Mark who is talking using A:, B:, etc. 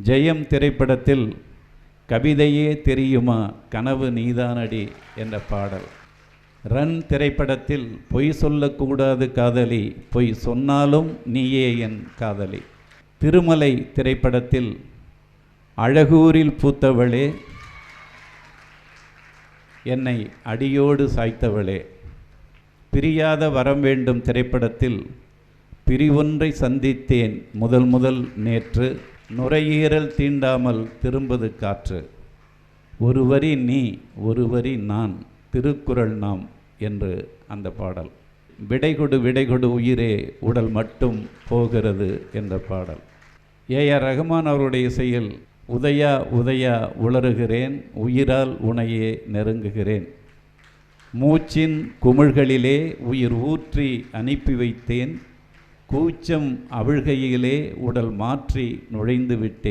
A: ஜெயம் திரைப்படத்தில் கவிதையே தெரியுமா கனவு நீதானடி என்ற பாடல். ரன் திரைப்படத்தில் பொய் சொல்லக்கூடாது காதலி, பொய் சொன்னாலும் நீயே என் காதலி. திருமலை திரைப்படத்தில் அழகூரில் பூத்தவளே, என்னை அடியோடு சாய்த்தவளே. பிரியாத வரம் வேண்டும் திரைப்படத்தில் பிரிவொன்றை சந்தித்தேன் முதல் நேற்று, நுரையீரல் தீண்டாமல் திரும்பது காற்று. ஒரு வரி நீ ஒரு வரி நான், திருக்குறள் நாம் என்று அந்த பாடல். விடைகொடு உயிரே உடல் மட்டும் போகிறது என்ற பாடல். ஏஆர் ரஹ்மான் அவருடைய இசையில் உதயா உதயா உளறுகிறேன், உயிரால் உனையே நெருங்குகிறேன். மூச்சின் குமிழ்களிலே உயிர் ஊற்றி அனுப்பி வைத்தேன், கூச்சம் அவிழ்கையிலே உடல் மாற்றி நுழைந்து விட்டேன்.